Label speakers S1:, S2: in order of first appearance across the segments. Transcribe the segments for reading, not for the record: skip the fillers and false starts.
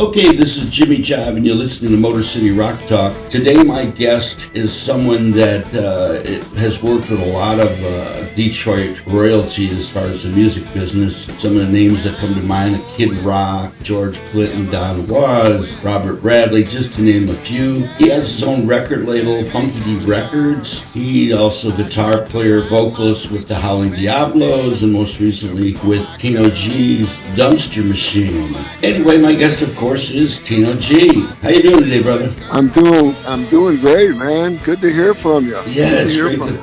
S1: Okay, this is Jimmy Jive, and you're listening to Motor City Rock Talk. Today, my guest is someone that has worked with a lot of Detroit royalty as far as the music business. Some of the names that come to mind are Kid Rock, George Clinton, Don Was, Robert Bradley, just to name a few. He has his own record label, Funky D Records. He also guitar player, vocalist with the Howling Diablos, and most recently with Tino G's Dumpster Machine. Anyway, my guest, of course, is Tino G. How you doing today, brother?
S2: I'm doing great, man. Good to hear from you.
S1: Yeah, it's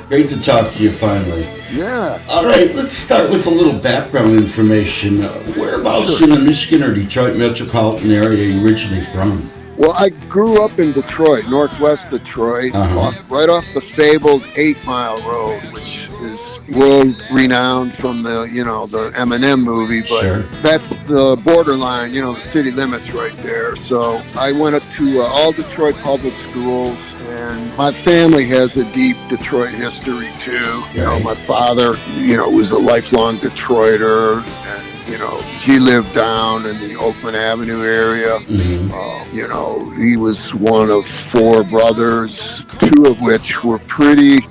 S1: great to talk to you finally.
S2: Yeah.
S1: All right, let's start with a little background information. Whereabouts in the Michigan or Detroit metropolitan area are you originally from?
S2: Well, I grew up in Detroit, northwest Detroit, right off the fabled 8 Mile Road, which is world renowned from the Eminem movie, but that's the borderline, the city limits right there. So I went up to all Detroit public schools, and my family has a deep Detroit history too. My father, was a lifelong Detroiter, and he lived down in the Oakland Avenue area. He was one of 4 brothers, 2 of which were pretty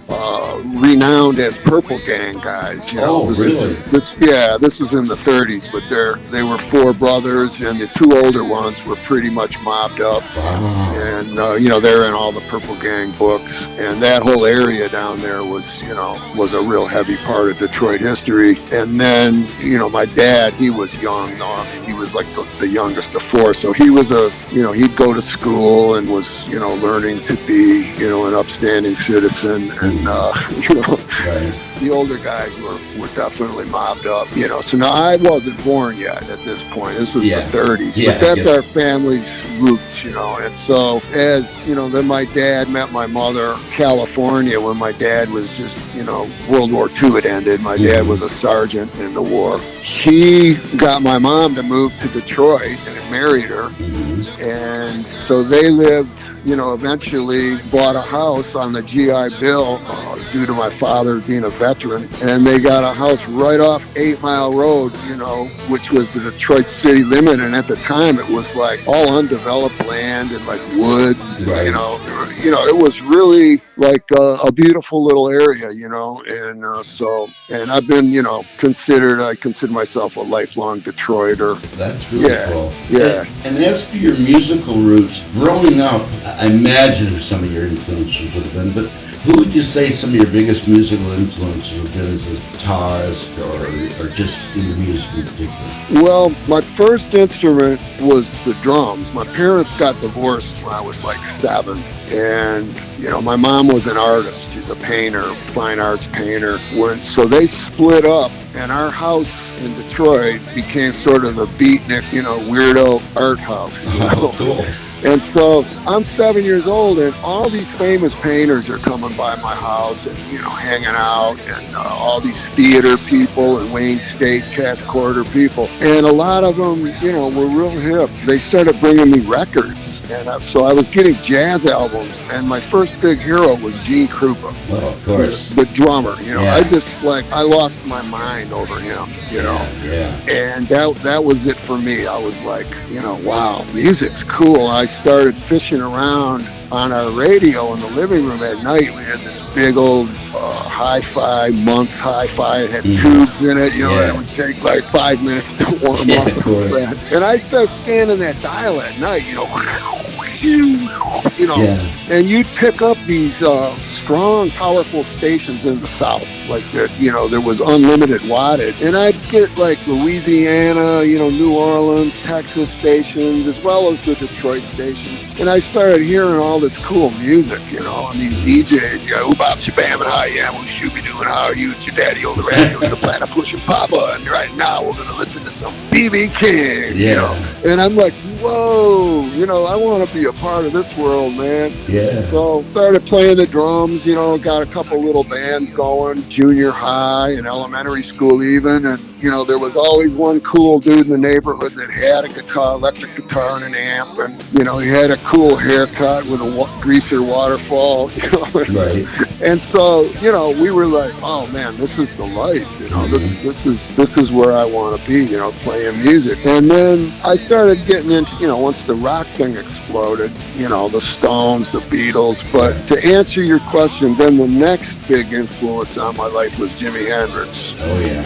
S2: renowned as Purple Gang guys.
S1: Really?
S2: This was in the 30s, but they were 4 brothers, and the 2 older ones were pretty much mobbed up.
S1: Wow.
S2: And they're in all the Purple Gang books, and that whole area down there was a real heavy part of Detroit history. And then my dad, he was young. He was like the youngest of 4, so he was he'd go to school and was learning to be an upstanding citizen, and the older guys were definitely mobbed up. So now I wasn't born yet at this point. This was the 30s, but that's our family's roots. And so as then my dad met my mother in California when my dad was just World War II had ended. My dad was a sergeant in the war. He got my mom to move to Detroit and married her, and so they lived. Eventually bought a house on the GI Bill due to my father being a veteran, and they got a house right off 8 Mile Road, which was the Detroit city limit, and at the time it was like all undeveloped land and like woods, it was really like a beautiful little area, and I've been, I consider myself a lifelong Detroiter.
S1: That's really cool.
S2: Yeah.
S1: And as for your musical roots, growing up, I imagine who some of your influences would have been, but who would you say some of your biggest musical influences have been as a guitarist or just in the music in particular?
S2: Well, my first instrument was the drums. My parents got divorced when I was like 7. And, my mom was an artist. She's a painter, fine arts painter. So they split up, and our house in Detroit became sort of the beatnik, weirdo art house.
S1: Cool.
S2: And so I'm 7 years old, and all these famous painters are coming by my house and, hanging out, and all these theater people and Wayne State cast quarter people. And a lot of them, were real hip. They started bringing me records. And so I was getting jazz albums, and my first big hero was Gene Krupa.
S1: Oh, of course.
S2: The drummer, I lost my mind over him, And that was it for me. I was like, wow, music's cool. I started fishing around on our radio in the living room at night. We had this big old hi-fi, Months hi-fi. It had tubes in it, it would take like 5 minutes to warm up. And I started scanning that dial at night, and you'd pick up these strong, powerful stations in the South, like that. There was unlimited wattage, and I'd get like Louisiana, New Orleans, Texas stations, as well as the Detroit stations. And I started hearing all this cool music, and these DJs, Oobop Shabam and how you am, we should be doing how are you, it's your daddy on the radio, the planet pushing Papa, and right now we're gonna listen to some BB King, And I'm like, whoa, I want to be a part of this world, man.
S1: Yeah.
S2: So started playing the drums, got a couple little bands going, junior high and elementary school even, and you know, there was always one cool dude in the neighborhood that had a guitar, electric guitar and an amp, and, you know, he had a cool haircut with a greaser waterfall, you know.
S1: Right.
S2: And so, you know, we were like, oh man, this is the life, you know, this is where I want to be, you know, playing music. And then I started getting into, you know, once the rock thing exploded, you know, the Stones, the Beatles. But to answer your question, then the next big influence on my life was Jimi Hendrix.
S1: Oh yeah.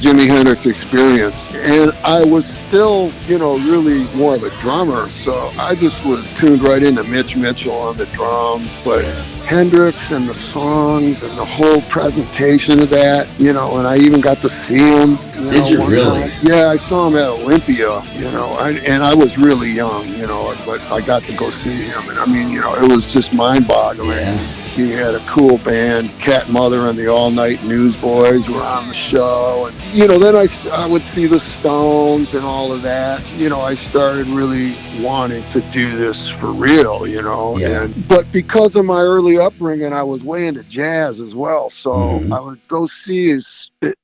S2: Jimi Hendrix Experience. And I was still, you know, really more of a drummer. So I just was tuned right into Mitch Mitchell on the drums. But Hendrix and the songs and the whole presentation of that, you know, and I even got to see him.
S1: Did you really?
S2: Time. Yeah, I saw him at Olympia, you know, and I was really young, you know, but I got to go see him. And I mean, you know, it was just mind-boggling.
S1: Yeah.
S2: He had a cool band. Cat Mother and the All Night Newsboys were on the show. And, you know, then I would see the Stones and all of that. You know, I started really wanting to do this for real, you know.
S1: Yeah.
S2: But because of my early upbringing, I was way into jazz as well. So I would go see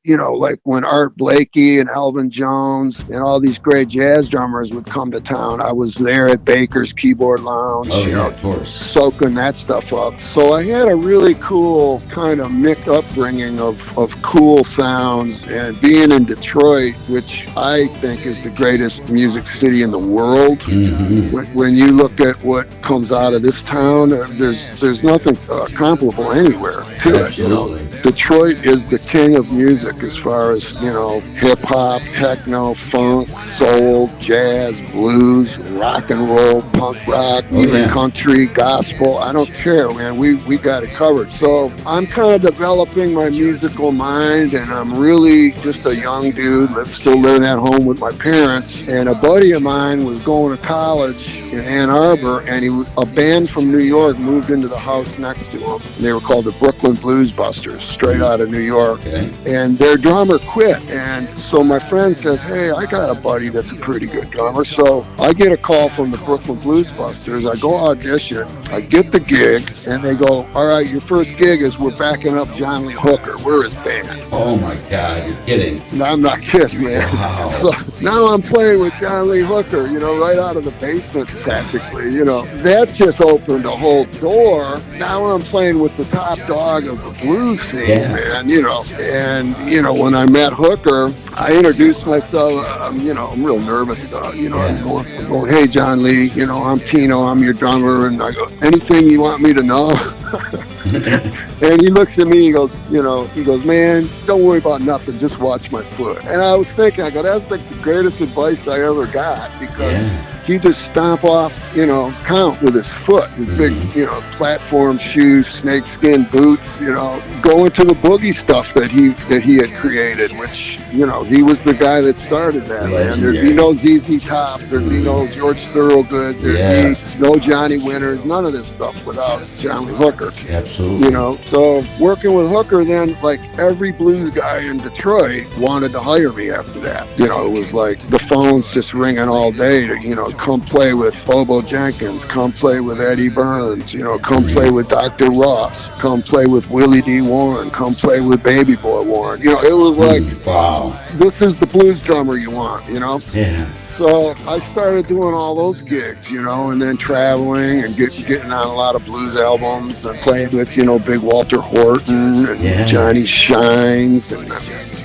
S2: you know, like when Art Blakey and Elvin Jones and all these great jazz drummers would come to town, I was there at Baker's Keyboard Lounge,
S1: you know,
S2: of course, soaking that stuff up. So I had a really cool kind of mixed upbringing of cool sounds, and being in Detroit, which I think is the greatest music city in the world. When you look at what comes out of this town, there's nothing comparable anywhere to it. You know? Detroit is the king of music as far as, you know, hip hop, techno, funk, soul, jazz, blues, rock and roll, punk rock, even country, gospel. I don't care, man. We got it covered. So I'm kind of developing my musical mind, and I'm really just a young dude that's still living at home with my parents. And a buddy of mine was going to college in Ann Arbor, and a band from New York moved into the house next to him. They were called the Brooklyn Blues Busters, straight out of New York. And their drummer quit. And so my friend says, hey, I got a buddy that's a pretty good drummer. So I get a call from the Brooklyn Blues Busters. I go audition. I get the gig, and they go, all right, your first gig is we're backing up John Lee Hooker. We're his band.
S1: Oh my God, you're kidding.
S2: No, I'm not kidding, man.
S1: Wow.
S2: So now I'm playing with John Lee Hooker, you know, right out of the basement practically, you know. That just opened a whole door. Now I'm playing with the top dog of the blues scene, man, you know. And, you know, when I met Hooker, I introduced myself, you know, I'm real nervous, you know, I'm going, hey, John Lee, you know, I'm Tino, I'm your drummer. And I go, anything you want me to know? And he looks at me, he goes, man, don't worry about nothing, just watch my foot. And I was thinking, I go, that's like the greatest advice I ever got, because he just stomp off, you know, count with his foot, his big, you know, platform shoes, snakeskin boots, you know, going to the boogie stuff that he had created, which, you know, he was the guy that started that, man. There'd be no ZZ Top, there'd be no George Thorogood, there'd be no Johnny Winters, none of this stuff without John Lee Hooker.
S1: Absolutely.
S2: You know, so working with Hooker, then, like, every blues guy in Detroit wanted to hire me after that. You know, it was like the phones just ringing all day to, you know, come play with Bobo Jenkins, come play with Eddie Burns, you know, come play with Dr. Ross, come play with Willie D. Warren, come play with Baby Boy Warren. You know, it was like,
S1: wow,
S2: this is the blues drummer you want, you know?
S1: Yeah.
S2: So I started doing all those gigs, you know, and then traveling and getting on a lot of blues albums and playing with, you know, Big Walter Horton and Johnny Shines and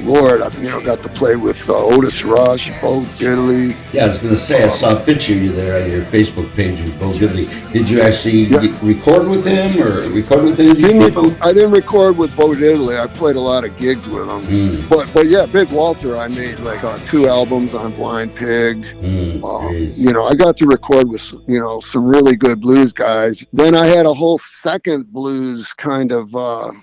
S2: Lord, I, you know, got to play with Otis Rush, Bo Diddley.
S1: Yeah, I was going to say, I saw a picture of you there on your Facebook page with Bo Diddley. Did you actually record with him or record with any of these people?
S2: I didn't record with Bo Diddley. I played a lot of gigs with him. But yeah, Big Walter, I made like 2 albums on Blind Pig. You know, I got to record with, you know, some really good blues guys. Then I had a whole second blues kind of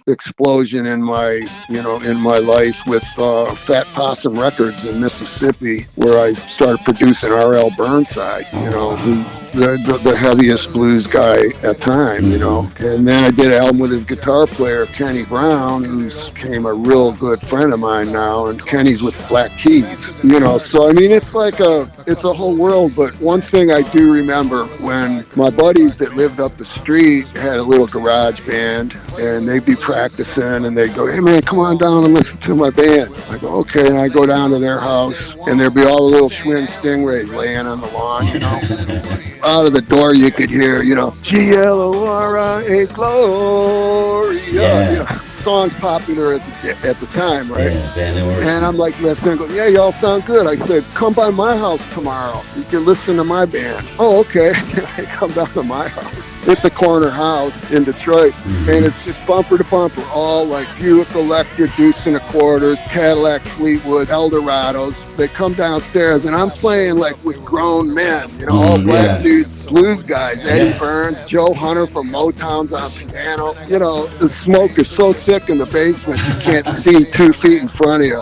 S2: explosion in my, you know, in my life with Fat Possum Records in Mississippi, where I started producing R.L. Burnside, you know, who the heaviest blues guy at time, you know. And then I did an album with his guitar player, Kenny Brown, who's became a real good friend of mine now. And Kenny's with the Black Keys, you know. So, I mean, it's a whole world. But one thing I do remember, when my buddies that lived up the street had a little garage band, and they'd be practicing, and they'd go, "Hey, man, come on down and listen to my band." I go, "Okay." And I go down to their house, and there'd be all the little Schwinn Stingrays laying on the lawn, you know. Out of the door, you could hear, you know, G-L-O-R-I-A Gloria,
S1: Yeah.
S2: you know, songs popular at the time, right?
S1: Yeah,
S2: and I'm like, listening, go, "Yeah, y'all sound good." I said, "Come by my house tomorrow. You can listen to my band." "Oh, okay." I come down to my house. It's a corner house in Detroit, and it's just bumper to bumper, all like Buick Electric, Dukes and a Quarters, Cadillac Fleetwood, Eldorados. They come downstairs, and I'm playing like with grown men, you know, all black dudes, blues guys, Eddie Burns, Joe Hunter from Motown's on piano. You know, the smoke is so thick in the basement, you can't see 2 feet in front of you.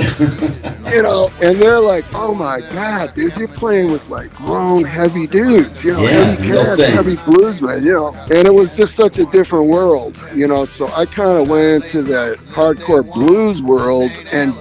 S2: You know, and they're like, "Oh my God, dude, you're playing with like grown, heavy dudes, you know, heavy cats, heavy bluesmen, you know." And it was just such a different world, you know. So I kind of went into that hardcore blues world and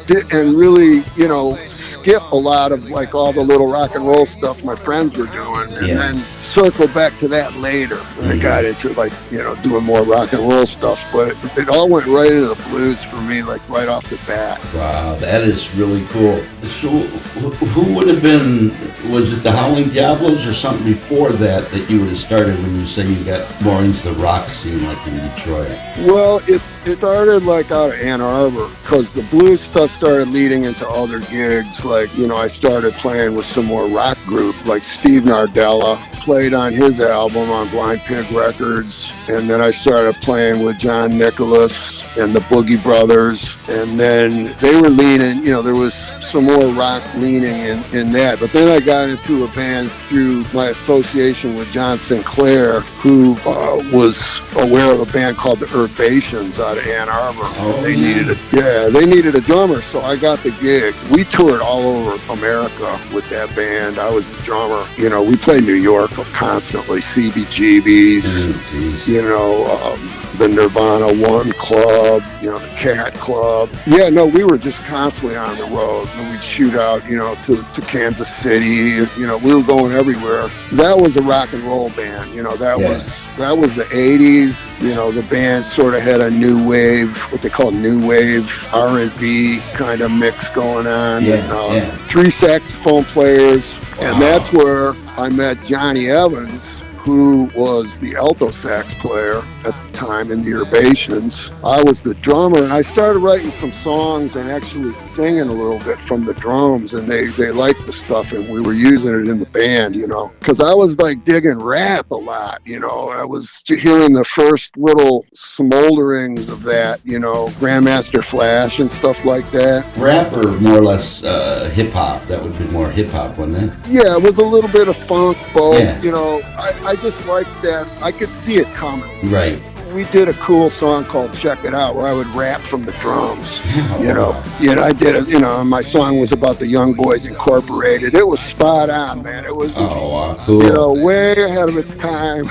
S2: really, you know, skip a lot of like all the little rock and roll stuff my friends were doing, and then circle back to that later when I got into like, you know, doing more rock and roll stuff. But it all went right into the blues for me, like right off the bat.
S1: Wow, that is really cool. So who would have been, was it the Howling Diablos or something before that you would have started when you say you got more into the rock scene like in Detroit?
S2: Well, it started like out of Ann Arbor, because the blues stuff started leading into other gigs. Like, you know, I started playing with some more rock group, like Steve Nardella played on his album on Blind Pig Records, and then I started playing with John Nicholas and the Boogie Brothers, and then they were leaning, you know, there was some more rock leaning in that. But then I got into a band through my association with John Sinclair, who was aware of a band called the Urbations out of Ann Arbor. They needed a drummer, so I got the gig. We toured all over America with that band. I was the drummer. You know, we played New York constantly, CBGBs, you know, the Nirvana One Club, you know, the Cat Club. Yeah, no, we were just constantly on the road. And we'd shoot out, you know, to Kansas City. You know, we were going everywhere. That was a rock and roll band. You know, that was the 80s. You know, the band sort of had a new wave, what they call new wave R&B kind of mix going on. 3 saxophone players. Wow. And that's where I met Johnny Evans, who was the alto sax player at the time in the Urbations. I was the drummer, and I started writing some songs and actually singing a little bit from the drums, and they liked the stuff, and we were using it in the band, you know, because I was like digging rap a lot, you know. I was hearing the first little smolderings of that, you know, Grandmaster Flash and stuff like that.
S1: Rap or more or less hip-hop? That would be more hip-hop, wouldn't it?
S2: Yeah, it was a little bit of funk, both, you know. I just liked that. I could see it coming.
S1: Right.
S2: We did a cool song called Check It Out, where I would rap from the drums. You know, I did it, you know, my song was about the Young Boys Incorporated. It was spot on, man. It was,
S1: cool.
S2: You know, way ahead of its time.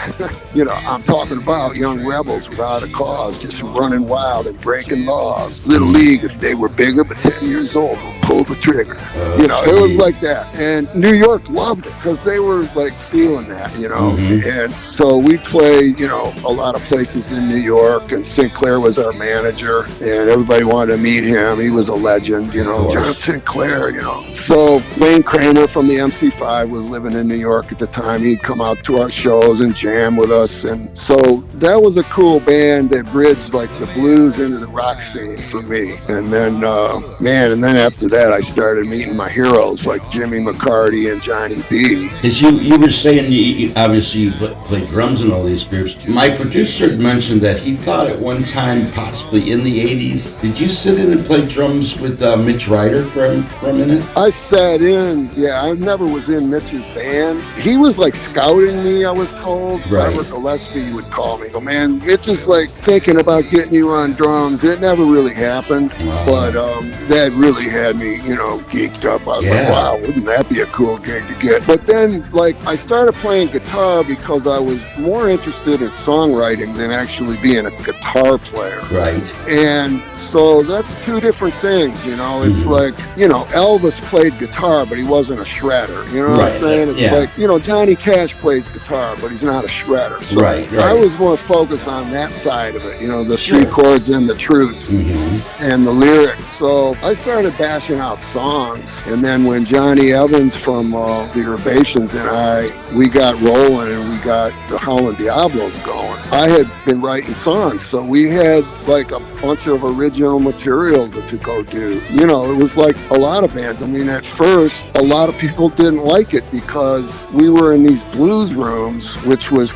S2: You know, I'm talking about young rebels without a cause, just running wild and breaking laws. Little League, if they were bigger, but 10 years old, pull the trigger. You know, it was like that. And New York loved it, because they were like feeling that, you know. And so we played, you know, a lot of places in New York, and Sinclair was our manager, and everybody wanted to meet him. He was a legend, you know, John Sinclair, you know. So Wayne Kramer from the MC5 was living in New York at the time. He'd come out to our shows and jam with us, and so that was a cool band that bridged like the blues into the rock scene for me. And then and then after that I started meeting my heroes like Jimmy McCarty and Johnny B.
S1: As you were saying, you obviously played drums in all these groups. My producer mentioned that he thought at one time, possibly in the 80s, did you sit in and play drums with Mitch Ryder for a minute?
S2: I sat in, I never was in Mitch's band. He was like scouting me, I was told.
S1: Right.
S2: Robert Gillespie would call me, go, "Man, Mitch is like thinking about getting you on drums." It never really happened, but that really had me me, geeked up. I was
S1: Yeah.
S2: like, wow, wouldn't that be a cool gig to get? But then, like, I started playing guitar because I was more interested in songwriting than actually being a guitar player.
S1: Right.
S2: And so that's two different things, It's like, Elvis played guitar, but he wasn't a shredder. You know what I'm saying? It's like, Johnny Cash plays guitar, but he's not a shredder. So
S1: Right.
S2: I was more focused on that side of it, the
S1: Sure.
S2: three chords and the truth and the lyrics. So I started bashing out songs. And then when Johnny Evans from the Urbations and we got rolling and we got the Howlin' Diablos going, I had been writing songs. So we had like a bunch of original material to go do. It was like a lot of bands. I mean, at first, a lot of people didn't like it because we were in these blues rooms, which was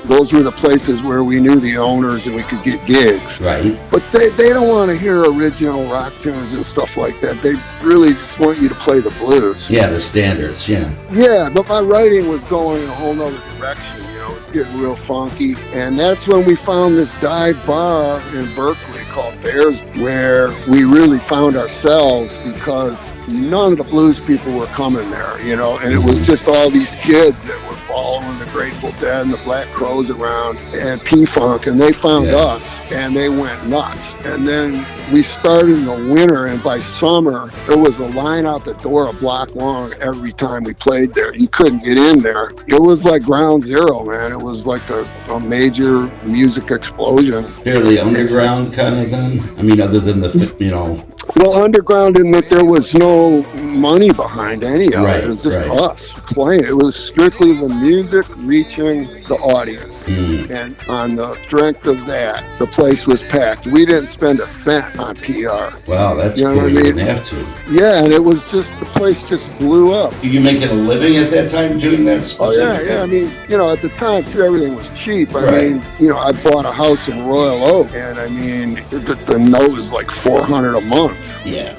S2: those were the places where we knew the owners and we could get gigs.
S1: Right.
S2: But they don't want to hear original rock tunes and stuff like that. They really just want you to play the blues.
S1: Yeah, the standards, yeah.
S2: Yeah, but my writing was going in a whole nother direction. It was getting real funky. And that's when we found this dive bar in Berkeley called Bears, where we really found ourselves because none of the blues people were coming there, and it was just all these kids that were following the Grateful Dead and the Black Crowes around and P-Funk, and they found us and they went nuts. And then we started in the winter, and by summer there was a line out the door a block long every time we played there. You couldn't get in there. It was like ground zero, man. It was like a major music explosion.
S1: Fairly underground kind of then? I mean, other than
S2: Well, underground in that there was no money behind any of it. It was just us playing. It was strictly the music reaching the audience. And on the strength of that, the place was packed. We didn't spend a cent on PR.
S1: Wow, that's cool. You didn't have to.
S2: Yeah, and it was just, the place just blew up.
S1: Were you making a living at that time doing that specifically?
S2: Oh, yeah. I mean, at the time, too, everything was cheap. I mean, I bought a house in Royal Oak, and I mean, the note was like $400 a month.
S1: Yeah.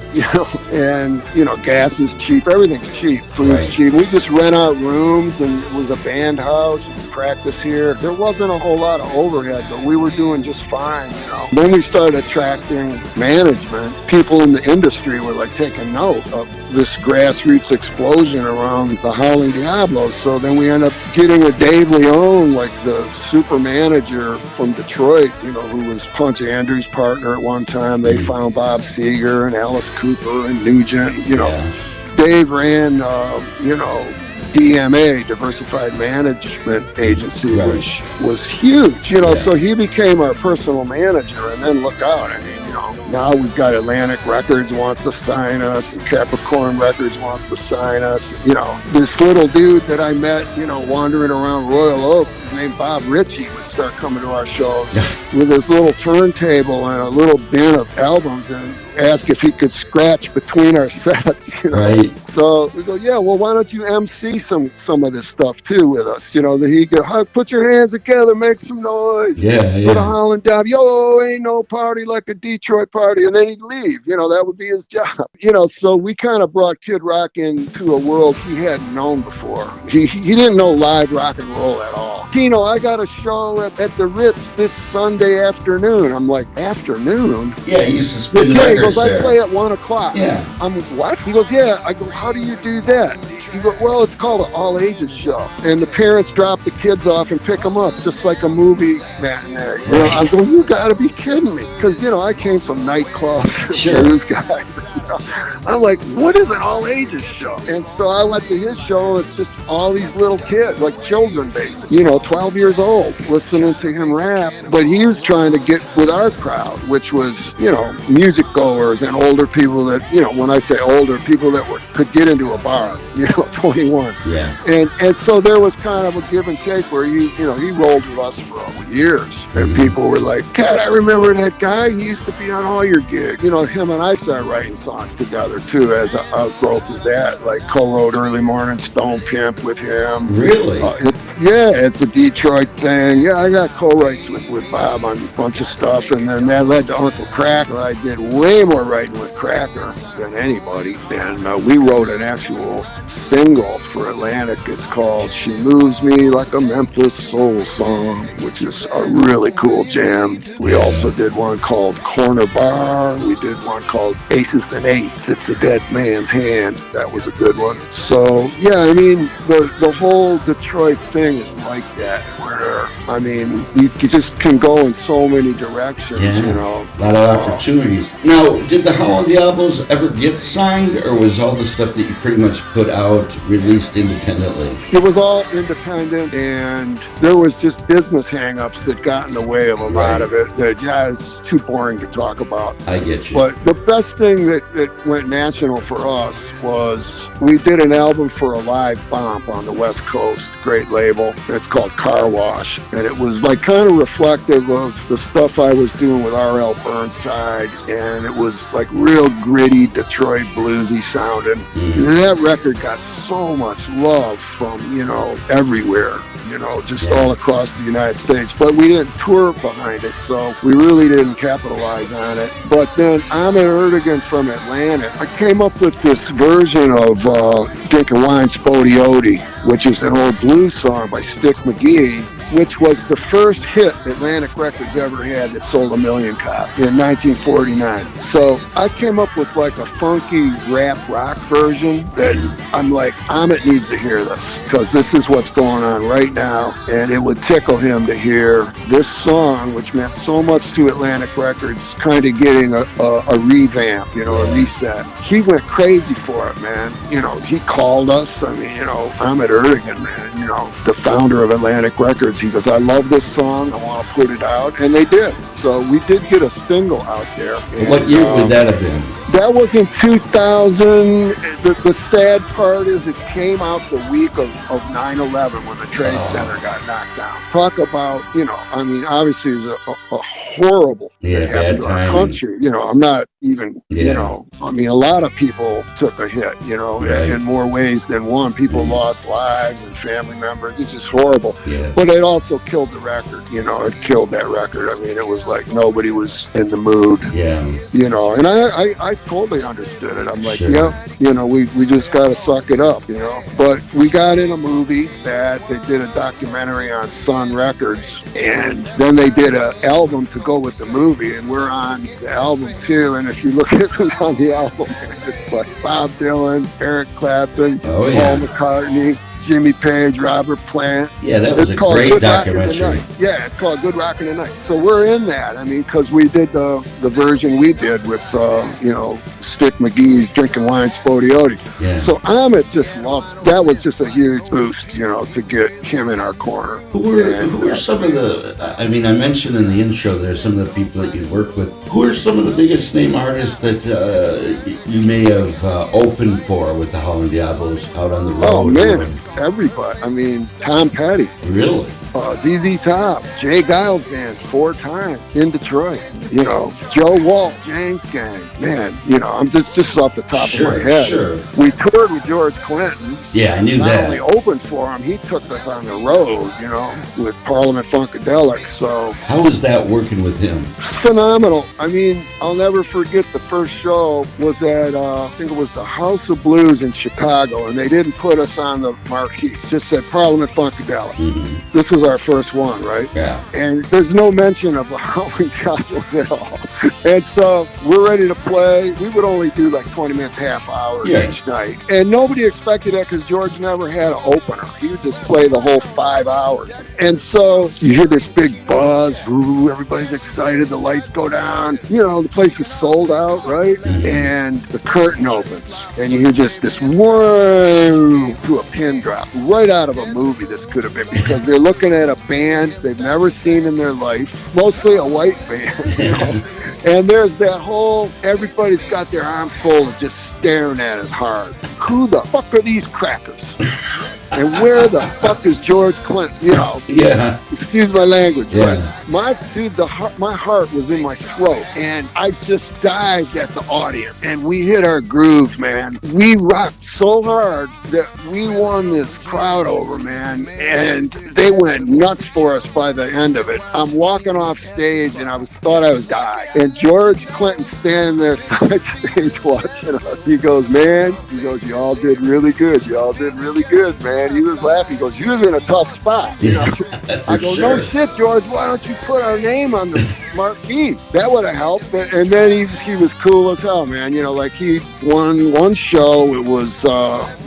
S2: And, gas is cheap. Everything's cheap. Food's cheap. We just rent out rooms, and it was a band house. We practice here. There wasn't a whole lot of overhead, but we were doing just fine, Then we started attracting management. People in the industry were like taking note of this grassroots explosion around the Howlin' Diablos. So then we ended up getting a Dave Leone, like the super manager from Detroit, who was Punch Andrews' partner at one time. They found Bob Seger and Alice Cooper and Nugent, Dave ran, DMA, Diversified Management Agency, which was huge, so he became our personal manager. And then look out, I mean, now we've got Atlantic Records wants to sign us, and Capricorn Records wants to sign us. This little dude that I met, wandering around Royal Oak, named Bob Ritchie, would start coming to our shows with his little turntable and a little bin of albums, and ask if he could scratch between our sets. So we go, yeah, well, why don't you MC some of this stuff too with us? That he go, put your hands together, make some noise. Put a Howlin' Diablos. Yo, ain't no party like a Detroit party. And then he'd leave. That would be his job. So we kind of brought Kid Rock into a world he hadn't known before. He didn't know live rock and roll at all. Tino, I got a show at the Ritz this Sunday afternoon. I'm like, afternoon?
S1: Yeah, he used to spin the
S2: He goes, I play at 1 o'clock.
S1: Yeah.
S2: I'm what? He goes, yeah. I go, how do you do that? He goes, well, it's called an all-ages show. And the parents drop the kids off and pick them up, just like a movie matinee. I'm going, you got to be kidding me. Because, I came from nightclubs and blues guys. I'm like, what is an all-ages show? And so I went to his show. It's just all these little kids, like children, basically. 12 years old, listening to him rap. But he was trying to get with our crowd, which was, music goers and older people that, when I say older, people that could get into a bar, 21.
S1: Yeah.
S2: And so there was kind of a give and take where he rolled with us for years. And people were like, God, I remember that guy. He used to be on all your gigs. Him and I started writing songs together too as a growth of that, like Co-wrote Early Morning Stone Pimp with him.
S1: Really?
S2: Yeah, it's a Detroit thing. Yeah, I got co-writes with Bob on a bunch of stuff, and then that led to Uncle Cracker. I did way more writing with Cracker than anybody, and we wrote an actual single for Atlantic. It's called "She Moves Me Like a Memphis Soul Song," which is a really cool jam. We also did one called "Corner Bar." We did one called "Aces and Eights." It's a dead man's hand. That was a good one. So yeah, I mean the whole Detroit thing is like that, where I mean you just can go in so many directions, you know.
S1: A lot of opportunities. Now, did the Hollow Diablos ever get signed, or was all the stuff that you pretty much put out released independently?
S2: It was all independent, and there was just business hang-ups that got in the way of a lot of it. That it's just too boring to talk about.
S1: I get you.
S2: But the best thing that went national for us was we did an album for a live bump on the West Coast, great label. It's called Car Wash, and it was like kind of reflective of the stuff I was doing with R.L. Burnside, and it was like real gritty Detroit bluesy sounding. That record got so much love from, you know, everywhere, you know, just all across the United States. But we didn't tour behind it, so we really didn't capitalize on it. But then Ahmet Erdogan from Atlanta, I came up with this version of Drinking Wine Spodioti, which is an old blues song by Stick McGee, which was the first hit Atlantic Records ever had that sold 1 million copies in 1949. So I came up with like a funky rap rock version that I'm like, Ahmet needs to hear this, because this is what's going on right now, and it would tickle him to hear this song, which meant so much to Atlantic Records, kind of getting a revamp, you know, a reset. He went crazy for it, man. You know, he called us. I mean, you know, Ahmet Erdogan, man, you know, the founder of Atlantic Records. He goes, I love this song. I want to put it out. And they did. So we did get a single out there. And,
S1: what year would that have been?
S2: That was in 2000. The sad part is it came out the week of 9/11 when the Trade Center got knocked down. Talk about, you know, I mean, obviously it was a horrible thing happened to our country. You know, I'm not even, you know, I mean, a lot of people took a hit, you know, in more ways than one. People lost lives and family members. It's just horrible. But it also killed the record, you know, it killed that record. I mean, it was like nobody was in the mood, you know, and I totally understood it. I'm like, you know, we just got to suck it up, you know. But we got in a movie that they did a documentary on Sun Records, and then they did an album to go with the movie, and we're on the album too. And if you look at who's on the album, it's like Bob Dylan, Eric Clapton, Paul McCartney, Jimmy Page, Robert Plant.
S1: Yeah, that was a great documentary.
S2: Yeah, it's called Good Rockin' the Night. So we're in that. I mean, because we did the version we did with, you know, Stick McGee's Drinking Wine Spodioti. So Ahmet just loved, that was just a huge boost, you know, to get him in our corner.
S1: Who were some of the, I mean, I mentioned in the intro there's some of the people that you worked with. Who are some of the biggest name artists that you may have opened for with the Hollow Diablos out on the road?
S2: Oh, man. Everybody. I mean, Tom Petty.
S1: Really?
S2: ZZ Top, Jay Giles Band 4 times in Detroit. You know, Joe Walt, James Gang. Man, you know, I'm just off the top of my head. We toured with George Clinton.
S1: Yeah, I knew that.
S2: Not only opened for him, he took us on the road, you know, with Parliament Funkadelic. So
S1: how was that working with him?
S2: It's phenomenal. I mean, I'll never forget the first show was at, I think it was the House of Blues in Chicago, and they didn't put us on the marquee. It just said Parliament Funkadelic. This was our first one, right?
S1: Yeah.
S2: And there's no mention of the Hollow Diablos at all. And so we're ready to play. We would only do like 20 minutes, half hour each night. And nobody expected that because George never had an opener. He would just play the whole 5 hours. And so you hear this big buzz. Ooh, everybody's excited. The lights go down. You know, the place is sold out, right? And the curtain opens. And you hear just this whoa to a pin drop right out of a movie this could have been, because they're looking at a band they've never seen in their life, mostly a white band, you know? And there's that whole, everybody's got their arms full of just staring at it hard. Who the fuck are these crackers? And where the fuck is George Clinton? You know,
S1: Yeah.
S2: excuse my language,
S1: Yeah.
S2: but my heart was in my throat, and I just dived at the audience, and we hit our groove, man. We rocked so hard that we won this crowd over, man, and they went nuts for us by the end of it. I'm walking off stage, and thought I was dying, and George Clinton standing there side stage watching us. He goes, man, you all did really good. You all did really good, man. He was laughing. He goes, you was in a tough spot. You know? I go, no shit, George. Why don't you put our name on the marquee? That would have helped. And then he was cool as hell, man. You know, like he won one show. It was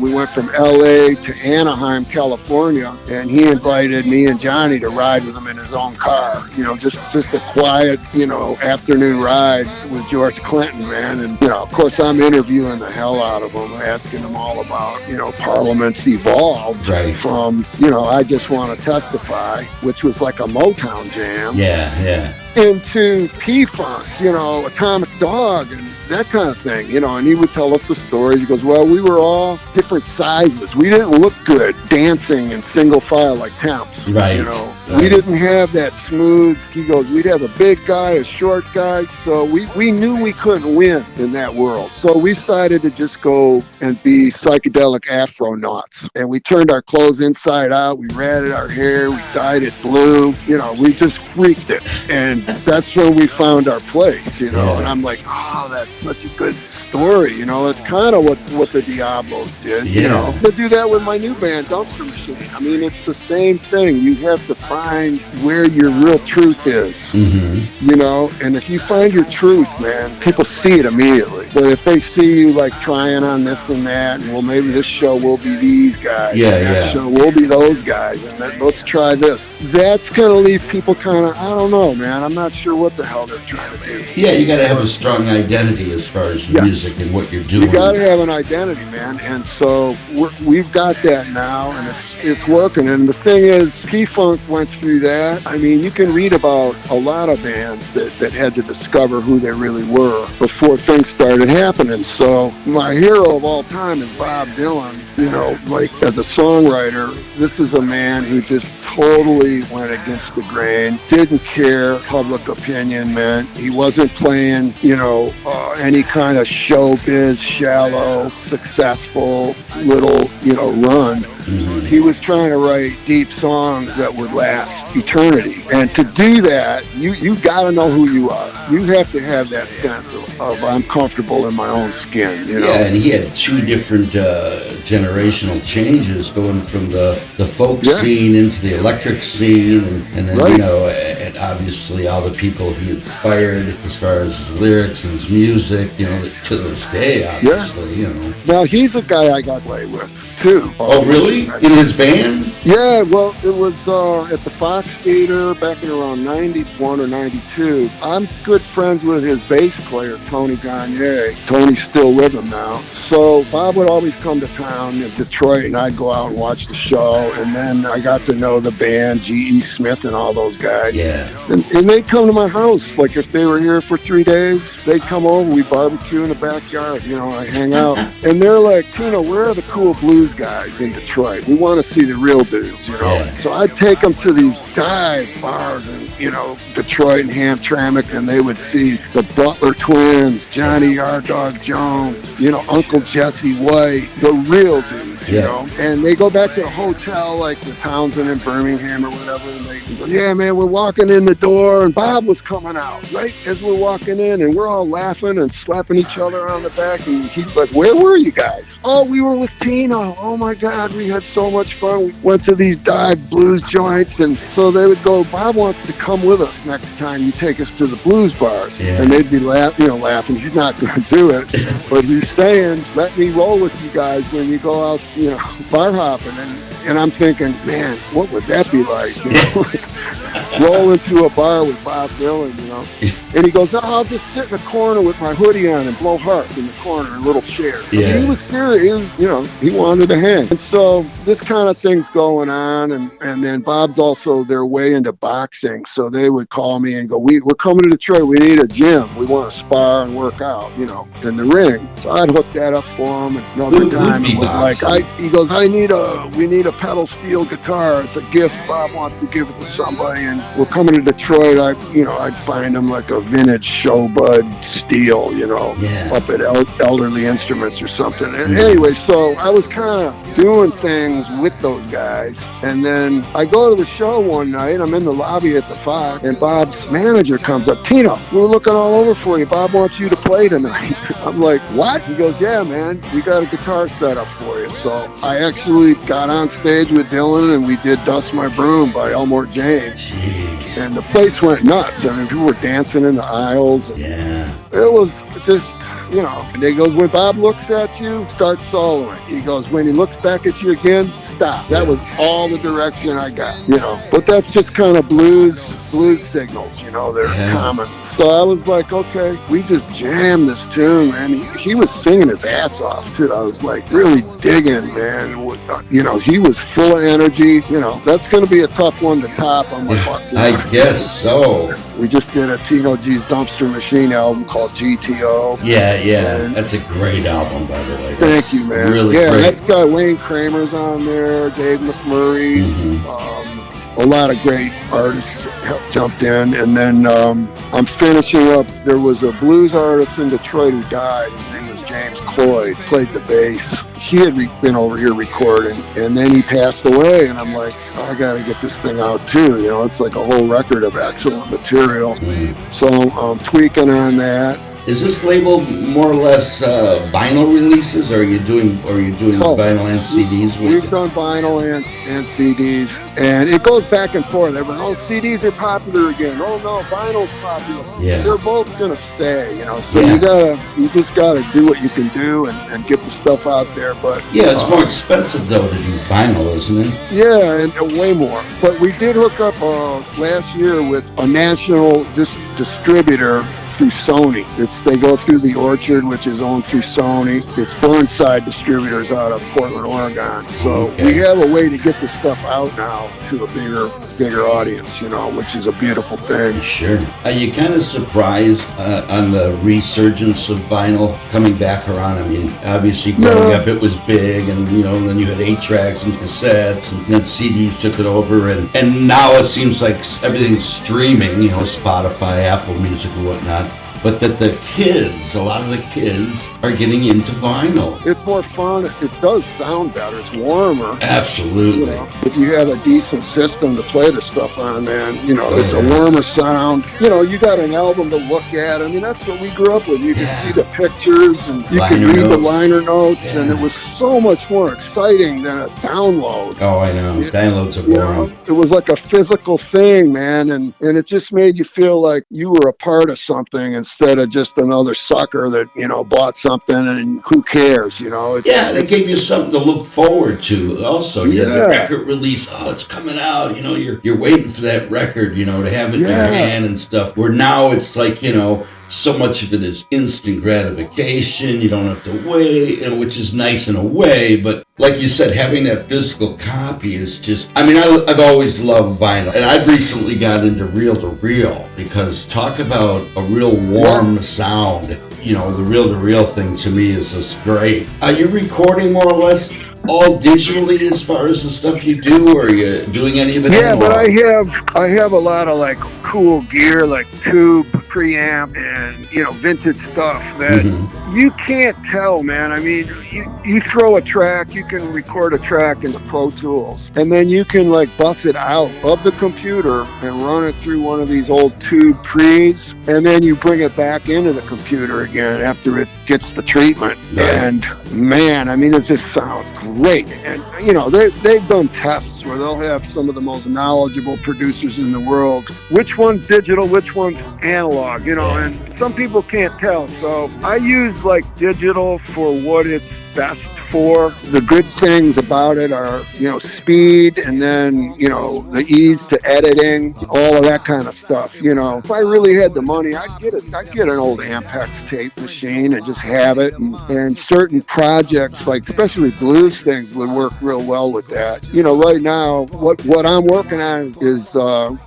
S2: we went from L.A. to Anaheim, California, and he invited me and Johnny to ride with him in his own car. You know, just a quiet, you know, afternoon ride with George Clinton, man. And you know, of course, I'm interviewing the hell out of him, asking him all about, you know, Parliament's evolved from, you know, I Just Want to Testify, which was like a Motown jam.
S1: Yeah.
S2: Into P-Funk, you know, Atomic Dog and that kind of thing, you know, and he would tell us the stories. He goes, well, we were all different sizes. We didn't look good dancing in single file like Temps.
S1: Right.
S2: You know, we didn't have that smooth. He goes, we'd have a big guy, a short guy. So we knew we couldn't win in that world. So we decided to just go and be psychedelic Afronauts. And we turned our clothes inside out. We ratted our hair. We dyed it blue. You know, we just freaked it. And that's where we found our place, you know. And I'm like, oh, that's such a good story, you know. It's kind of what the Diablos did, you know. To do that with my new band, Dumpster Machine. I mean, it's the same thing. You have to find where your real truth is, you know. And if you find your truth, man, people see it immediately. But if they see you like trying on this and that, and well, maybe this show will be these guys, that show will be those guys, and let's try this. That's gonna leave people kind of, I don't know, man. I'm not sure what the hell they're trying to do.
S1: Yeah, you got to have a strong identity as far as your music and what you're doing.
S2: You got to have an identity, man. And so we've got that now, and it's working. And the thing is, P-Funk went through that. I mean, you can read about a lot of bands that had to discover who they really were before things started happening. So my hero of all time is Bob Dylan. You know, like as a songwriter, this is a man who just totally went against the grain, didn't care public opinion meant. He wasn't playing, you know, any kind of showbiz, shallow, successful little, you know, run. He was trying to write deep songs that would last eternity. And to do that, you got to know who you are. You have to have that sense of I'm comfortable in my own skin, you know?
S1: Yeah, and he had two different generational changes going from the folk scene into the electric scene, and then, you know, and obviously all the people he inspired as far as his lyrics and his music, you know, to this day, obviously, you know.
S2: Now, he's a guy I got away with, too.
S1: Oh, really? In his band?
S2: Yeah, well, it was at the Fox Theater back in around 91 or 92. I'm good friends with his bass player, Tony Gagne. Tony's still with him now. So Bob would always come to town in Detroit, and I'd go out and watch the show. And then I got to know the band, G.E. Smith and all those guys.
S1: Yeah.
S2: And they'd come to my house. Like if they were here for 3 days, they'd come over. We barbecue in the backyard, you know, I hang out. And they're like, Tino, where are the cool blues guys in Detroit? We want to see the real dudes, you know. Yeah. So I'd take them to these dive bars in, you know, Detroit and Hamtramck, and they would see the Butler Twins, Johnny Yard Dog Jones, you know, Uncle Jesse White, the real dudes, you know. And they go back to a hotel like the Townsend in Birmingham or whatever, and they go, yeah, man, we're walking in the door, and Bob was coming out right as we're walking in, and we're all laughing and slapping each other on the back, and he's like, where were you guys? Oh, we were with Tino. Oh my God, we had so much fun. We went to these dive blues joints, and so they would go, Bob wants to come with us next time you take us to the blues bars. And they'd be laughing. He's not going to do it, but he's saying, let me roll with you guys when you go out, you know, bar hopping. And I'm thinking, man, what would that be like? You know, roll into a bar with Bob Dylan, you know? And he goes, no, I'll just sit in the corner with my hoodie on and blow harp in the corner in a little chair.
S1: Yeah.
S2: I mean, he was serious. He was, you know, he wanted to hang. And so this kind of thing's going on. And then Bob's also, they're way into boxing. So they would call me and go, we're coming to Detroit. We need a gym. We want to spar and work out, you know, in the ring. So I'd hook that up for him. And another time it was like, he goes, we need a pedal steel guitar. It's a gift. Bob wants to give it to somebody. And we're coming to Detroit. I'd find him like a vintage Showbud steel, you know, up at Elderly Instruments or something. And anyway, so I was kind of doing things with those guys. And then I go to the show one night. I'm in the lobby at the Fox, and Bob's manager comes up. Tino, we're looking all over for you. Bob wants you to play tonight. I'm like, what? He goes, yeah, man, we got a guitar set up for you. So I actually got on stage with Dylan, and we did Dust My Broom by Elmore James.
S1: Jeez.
S2: And the place went nuts. I mean, people were dancing in the aisles.
S1: Yeah.
S2: It was just, you know, and he goes, when Bob looks at you, start soloing. He goes, when he looks back at you again, stop. That was all the direction I got, you know. But that's just kind of blues signals, you know, they're common. So I was like, okay, we just jammed this tune, man. He was singing his ass off, too. I was like really digging, man. You know, he was full of energy. You know, that's going to be a tough one to top on my bucket.
S1: I guess so.
S2: We just did a Tino G's Dumpster Machine album called GTO.
S1: Yeah. And that's a great album, by the way.
S2: Thank you, man.
S1: Really great.
S2: That's got Wayne Kramer's on there, Dave McMurray, a lot of great artists jumped in. And then I'm finishing up. There was a blues artist in Detroit who died. His name was James Cloyd, played the bass. He had been over here recording, and then he passed away, and I'm like, I gotta get this thing out too. You know, it's like a whole record of excellent material. So I'm tweaking on that.
S1: Is this label more or less vinyl releases, or are you doing vinyl and CDs?
S2: We've done vinyl and CDs, and it goes back and forth. Everyone, CDs are popular again. Oh no, vinyl's popular.
S1: Yeah.
S2: They're both gonna stay, you know. So you just gotta do what you can do and get the stuff out there. But
S1: it's more expensive though to do vinyl, isn't it?
S2: Yeah, and way more. But we did hook up last year with a national distributor through Sony. They go through the Orchard, which is owned through Sony. It's Burnside Distributors out of Portland, Oregon. So we have a way to get this stuff out now to a bigger audience, you know, which is a beautiful thing.
S1: Sure. Are you kind of surprised on the resurgence of vinyl coming back around? I mean, obviously growing up it was big, and you know, then you had 8-tracks and cassettes, and then CDs took it over, and now it seems like everything's streaming, you know, Spotify, Apple Music and whatnot. But that a lot of the kids are getting into vinyl.
S2: It's more fun. It does sound better. It's warmer.
S1: Absolutely.
S2: You know, if you have a decent system to play the stuff on, man, you know, it's a warmer sound. You know, you got an album to look at. I mean, that's what we grew up with. You could see the pictures, and you could read the liner notes, and it was so much more exciting than a download.
S1: Oh, I know. Downloads are boring.
S2: It was like a physical thing, man, and it just made you feel like you were a part of something instead of just another sucker that, you know, bought something and who cares, you know.
S1: It gave you something to look forward to also. You had the record release, it's coming out, you know, you're waiting for that record, you know, to have it in your hand and stuff. Where now it's like, you know, so much of it is instant gratification. You don't have to wait, you know, which is nice in a way. But like you said, having that physical copy is just, I mean, I've always loved vinyl. And I've recently got into reel-to-reel, because talk about a real warm sound. You know, the reel-to-reel thing to me is just great. Are you recording more or less all digitally as far as the stuff you do, or are you doing any of it anymore?
S2: But I have a lot of like cool gear, like tube preamp and, you know, vintage stuff that you can't tell, man. I mean, you throw a track, you can record a track into Pro Tools, and then you can like bust it out of the computer and run it through one of these old tube pre's, and then you bring it back into the computer again after it gets the treatment. And man, I mean, it just sounds great. And you know, they've done tests where they'll have some of the most knowledgeable producers in the world. Which one's digital, which one's analog, and some people can't tell. So I use like digital for what it's best for. The good things about it are, speed, and then, the ease to editing, all of that kind of stuff. If I really had the money, I'd get an old Ampex tape machine and just have it. And certain projects, like especially blues things, would work real well with that. Right now, what I'm working on is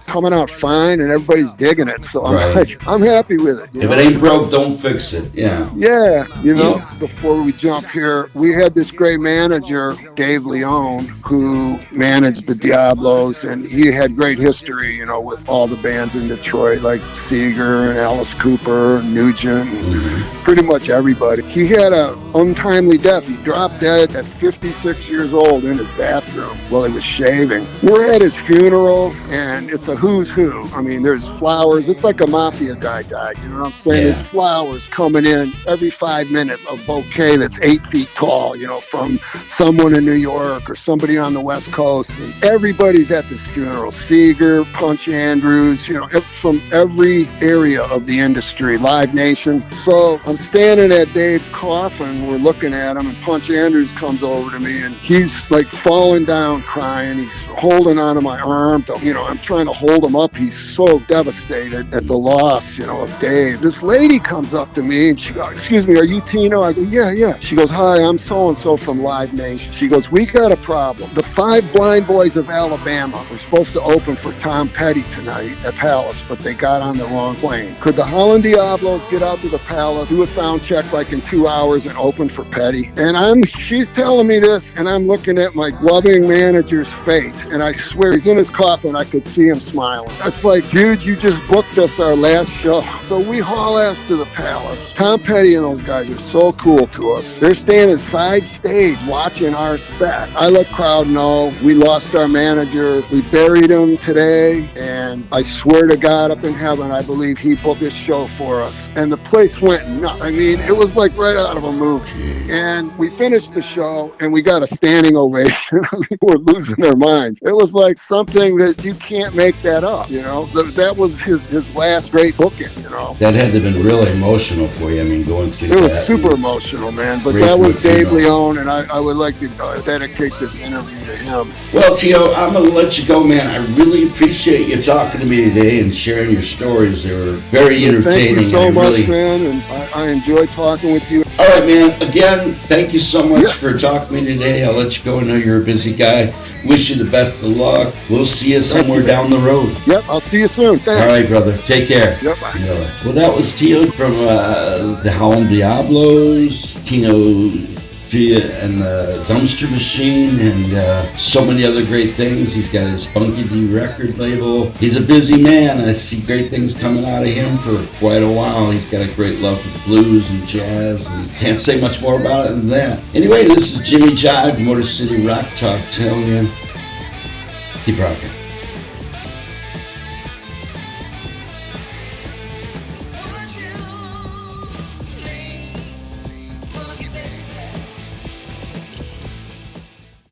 S2: coming out fine, and everybody's digging it. So I'm happy with it.
S1: If it ain't broke, don't fix it. Yeah.
S2: Yeah. Before we jump here, we had this great manager, Dave Leone, who managed the Diablos, and he had great history, with all the bands in Detroit, like Seeger and Alice Cooper, and Nugent, and pretty much everybody. He had an untimely death. He dropped dead at 56 years old in his bathroom while he was shaving. We're at his funeral, and it's a who's who. I mean, there's flowers. It's like a mafia guy died. You know what I'm saying?
S1: Yeah.
S2: There's flowers coming in every 5 minutes, a bouquet that's 8 feet tall, from someone in New York or somebody on the West Coast. And everybody's at this funeral. Seeger, Punch Andrews, from every area of the industry, Live Nation. So I'm standing at Dave's coffin. We're looking at him, and Punch Andrews comes over to me, and he's like falling down crying. He's holding onto my arm. I'm trying to hold him up. He's so devastated at the loss, of Dave. This lady comes up to me, and she goes, "Excuse me, are you Tino?" I go, yeah. She goes, "Hi, I'm so-and-so from Live Nation." She goes, "We got a problem. The 5 Blind Boys of Alabama were supposed to open for Tom Petty tonight at Palace, but they got on the wrong plane. Could the Holland Diablos get out to the Palace, do a sound check like in 2 hours, and open for Petty?" And she's telling me this, and I'm looking at my loving manager's face, and I swear he's in his coffin. I could see him smiling. It's like, dude, you just booked us our last show. So we haul ass to the Palace. Tom Petty and those guys are so cool to us. They're standing side stage watching our set. I let crowd know we lost our manager. We buried him today, and I swear to God up in heaven, I believe he booked this show for us. And the place went nuts. I mean, it was like right out of a movie. And we finished the show, and we got a standing ovation. People were losing their minds. It was like something that you can't make that up, That was his last great booking,
S1: That had to have been really emotional for you. I mean, going through that.
S2: It was super emotional, man. But that was Dave Leone, and I would like to dedicate this interview to him.
S1: Well, Tio, I'm going to let you go, man. I really appreciate you talking to me today and sharing your stories. They were very entertaining.
S2: Thank you so much, man, and I enjoy talking with you.
S1: All right, man. Again, thank you so much for talking to me today. I'll let you go. I know you're a busy guy. Wish you the best of luck. We'll see you somewhere down the road.
S2: Yep, I'll see you soon. Thanks.
S1: All right, brother. Take care.
S2: Yep, bye.
S1: Well, that was Tio from the Holland Diablos, Tino G and the Dumpster Machine, and so many other great things. He's got his Funky D record label. He's a busy man. I see great things coming out of him for quite a while. He's got a great love for the blues and jazz, and can't say much more about it than that. Anyway, this is Jimmy Jive, Motor City Rock Talk, telling you, keep rocking.